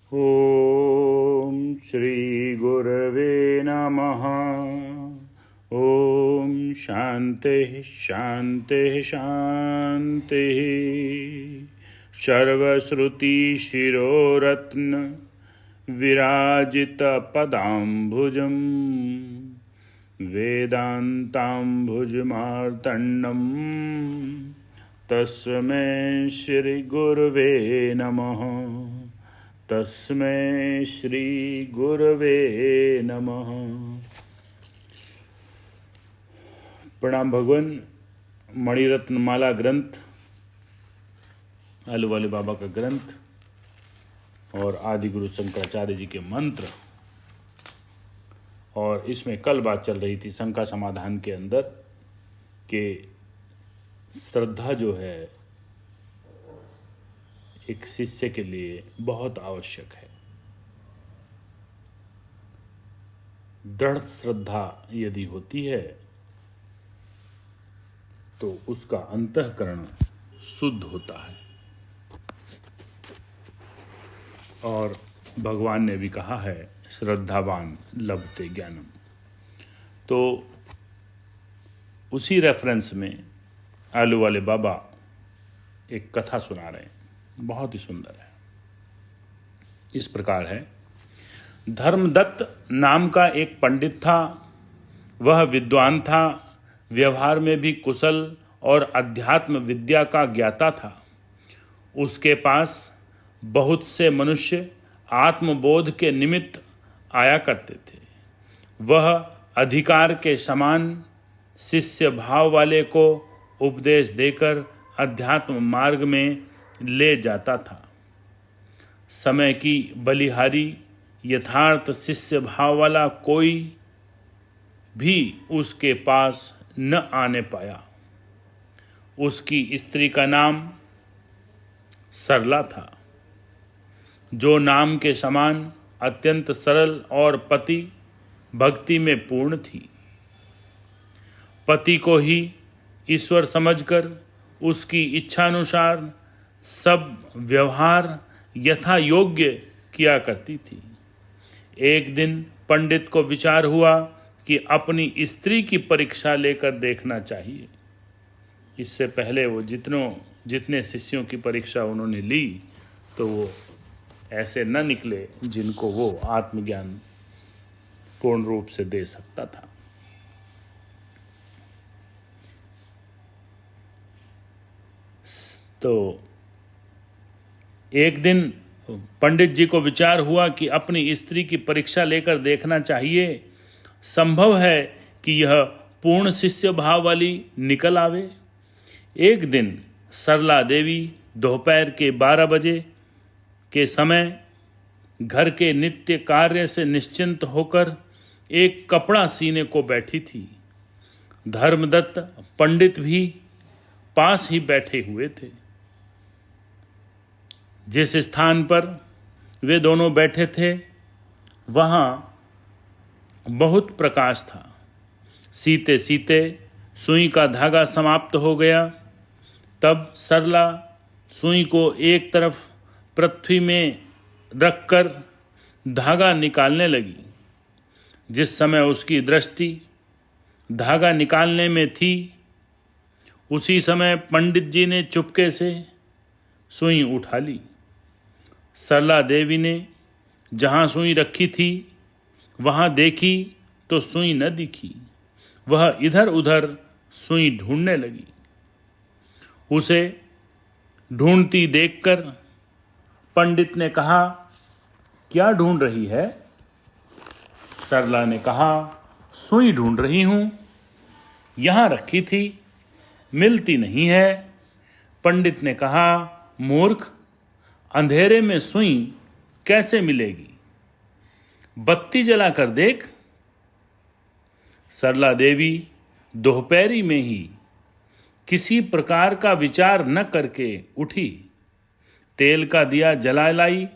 ॐ श्री गुरवे नमः। ॐ शान्तिः शान्तिः शान्तिः। सर्वश्रुतिशिरोरत्न विराजितपदाम्बुजं वेदान्ताम्बुजमार्तण्डं तस्मै श्रीगुरवे नमः। तस्मै श्री गुरवे नमः। प्रणाम भगवान। मणिरत्न माला ग्रंथ, आलू वाले बाबा का ग्रंथ और आदि गुरु शंकराचार्य जी के मंत्र। और इसमें कल बात चल रही थी शंका समाधान के अंदर कि श्रद्धा जो है एक शिष्य के लिए बहुत आवश्यक है। दृढ़ श्रद्धा यदि होती है तो उसका अंतःकरण शुद्ध होता है। और भगवान ने भी कहा है श्रद्धावान लभते ज्ञानम। तो उसी रेफरेंस में आलू वाले बाबा एक कथा सुना रहे हैं, बहुत ही सुंदर है। इस प्रकार है। धर्मदत्त नाम का एक पंडित था। वह विद्वान था, व्यवहार में भी कुशल और अध्यात्म विद्या का ज्ञाता था। उसके पास बहुत से मनुष्य आत्मबोध के निमित्त आया करते थे। वह अधिकार के समान शिष्य भाव वाले को उपदेश देकर अध्यात्म मार्ग में ले जाता था। समय की बलिहारी यथार्थ शिष्य भाव वाला कोई भी उसके पास न आने पाया। उसकी स्त्री का नाम सरला था, जो नाम के समान अत्यंत सरल और पति भक्ति में पूर्ण थी। पति को ही ईश्वर समझकर उसकी इच्छानुसार सब व्यवहार यथा योग्य किया करती थी। एक दिन पंडित को विचार हुआ कि अपनी स्त्री की परीक्षा लेकर देखना चाहिए। इससे पहले वो जितने शिष्यों की परीक्षा उन्होंने ली तो वो ऐसे न निकले जिनको वो आत्मज्ञान पूर्ण रूप से दे सकता था। तो एक दिन पंडित जी को विचार हुआ कि अपनी स्त्री की परीक्षा लेकर देखना चाहिए। संभव है कि यह पूर्ण शिष्य भाव वाली निकल आवे। एक दिन सरला देवी दोपहर के 12 बजे के समय घर के नित्य कार्य से निश्चिंत होकर एक कपड़ा सीने को बैठी थी। धर्मदत्त पंडित भी पास ही बैठे हुए थे। जिस स्थान पर वे दोनों बैठे थे वहाँ बहुत प्रकाश था। सीते सीते सुई का धागा समाप्त हो गया। तब सरला सुई को एक तरफ पृथ्वी में रखकर धागा निकालने लगी। जिस समय उसकी दृष्टि धागा निकालने में थी, उसी समय पंडित जी ने चुपके से सुई उठा ली। सरला देवी ने जहाँ सुई रखी थी वहाँ देखी तो सुई न दिखी। वह इधर उधर सुई ढूंढने लगी। उसे ढूंढती देखकर पंडित ने कहा, क्या ढूंढ रही है? सरला ने कहा, सुई ढूंढ रही हूँ, यहाँ रखी थी, मिलती नहीं है। पंडित ने कहा, मूर्ख, अंधेरे में सुई कैसे मिलेगी? बत्ती जलाकर देख। सरला देवी दोपहरी में ही किसी प्रकार का विचार न करके उठी, तेल का दिया जला लाई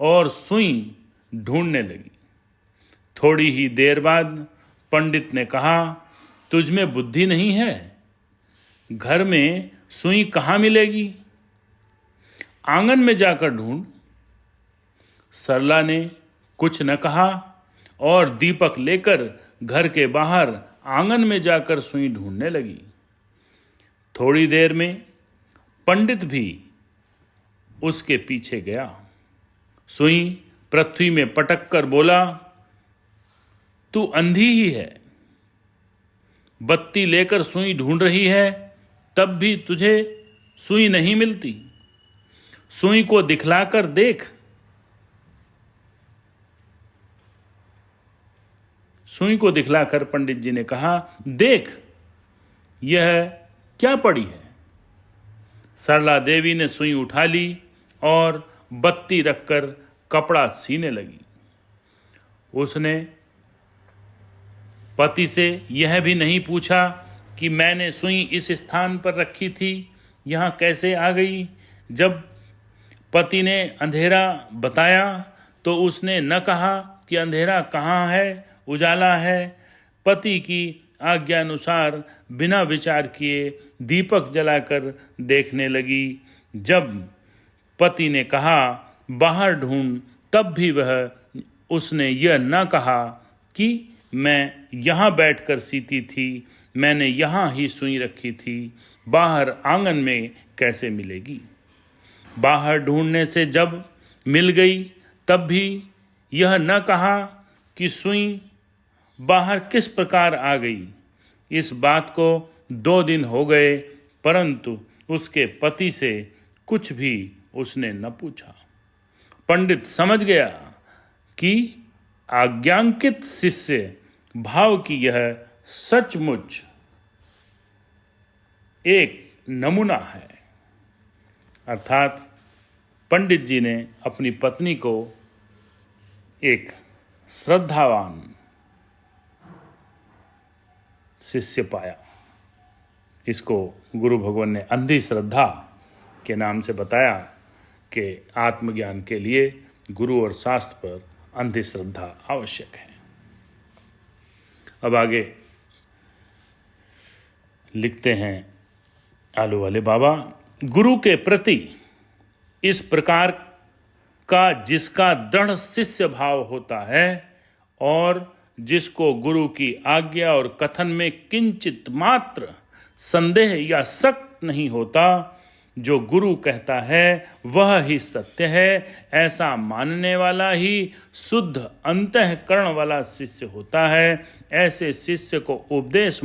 और सुई ढूंढने लगी। थोड़ी ही देर बाद पंडित ने कहा, तुझ में बुद्धि नहीं है? घर में सुई कहाँ मिलेगी? आंगन में जाकर ढूंढ। सरला ने कुछ न कहा और दीपक लेकर घर के बाहर आंगन में जाकर सुई ढूंढने लगी। थोड़ी देर में पंडित भी उसके पीछे गया। सुई पृथ्वी में पटक कर बोला, तू अंधी ही है, बत्ती लेकर सुई ढूंढ रही है, तब भी तुझे सुई नहीं मिलती। सुई को दिखलाकर देख। सुई को दिखलाकर पंडित जी ने कहा, देख यह क्या पड़ी है। सरला देवी ने सुई उठा ली और बत्ती रखकर कपड़ा सीने लगी। उसने पति से यह भी नहीं पूछा कि मैंने सुई इस स्थान पर रखी थी, यहाँ कैसे आ गई। जब पति ने अंधेरा बताया तो उसने न कहा कि अंधेरा कहाँ है, उजाला है। पति की आज्ञानुसार बिना विचार किए दीपक जलाकर देखने लगी। जब पति ने कहा बाहर ढूंढ, तब भी उसने यह न कहा कि मैं यहाँ बैठकर सीती थी, मैंने यहाँ ही सुई रखी थी, बाहर आंगन में कैसे मिलेगी। बाहर ढूंढने से जब मिल गई तब भी यह न कहा कि सुई बाहर किस प्रकार आ गई। इस बात को 2 दिन हो गए, परंतु उसके पति से कुछ भी उसने न पूछा। पंडित समझ गया कि आज्ञांकित शिष्य भाव की यह सचमुच एक नमूना है। अर्थात पंडित जी ने अपनी पत्नी को एक श्रद्धावान शिष्य पाया। इसको गुरु भगवान ने अंधी श्रद्धा के नाम से बताया कि आत्मज्ञान के लिए गुरु और शास्त्र पर अंधी श्रद्धा आवश्यक है। अब आगे लिखते हैं आलू वाले बाबा, गुरु के प्रति इस प्रकार का जिसका दृढ़ शिष्य भाव होता है और जिसको गुरु की आज्ञा और कथन में किंचित मात्र संदेह या शक नहीं होता, जो गुरु कहता है वह ही सत्य है, ऐसा मानने वाला ही शुद्ध अंतःकरण वाला शिष्य होता है। ऐसे शिष्य को उपदेश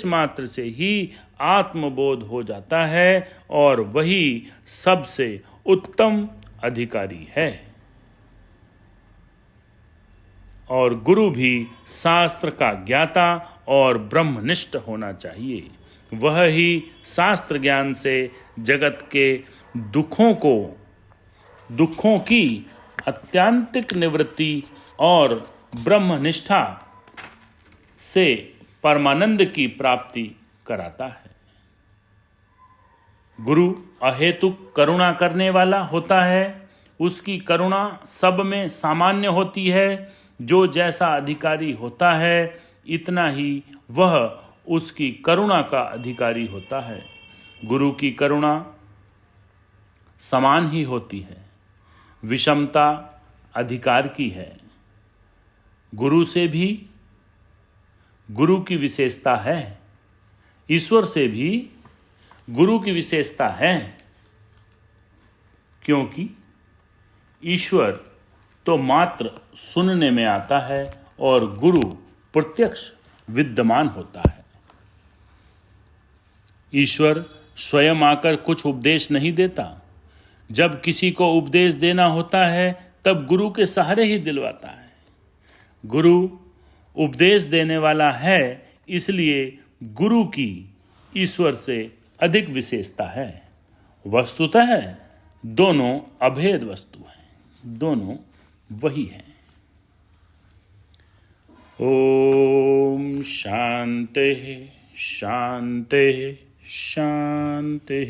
मात्र से ही आत्मबोध हो जाता है और वही सबसे उत्तम अधिकारी है। और गुरु भी शास्त्र का ज्ञाता और ब्रह्मनिष्ठ होना चाहिए। वह ही शास्त्र ज्ञान से जगत के दुखों की अत्यंतिक निवृत्ति और ब्रह्मनिष्ठा से परमानंद की प्राप्ति कराता है। गुरु अहेतुक करुणा करने वाला होता है। उसकी करुणा सब में सामान्य होती है। जो जैसा अधिकारी होता है इतना ही वह उसकी करुणा का अधिकारी होता है। गुरु की करुणा समान ही होती है, विषमता अधिकार की है। गुरु से भी गुरु की विशेषता है, ईश्वर से भी गुरु की विशेषता है, क्योंकि ईश्वर तो मात्र सुनने में आता है और गुरु प्रत्यक्ष विद्यमान होता है। ईश्वर स्वयं आकर कुछ उपदेश नहीं देता। जब किसी को उपदेश देना होता है तब गुरु के सहारे ही दिलवाता है। गुरु उपदेश देने वाला है, इसलिए गुरु की ईश्वर से अधिक विशेषता है। वस्तुतः दोनों अभेद वस्तु हैं, दोनों वही है। ओम शांति शांति शांति।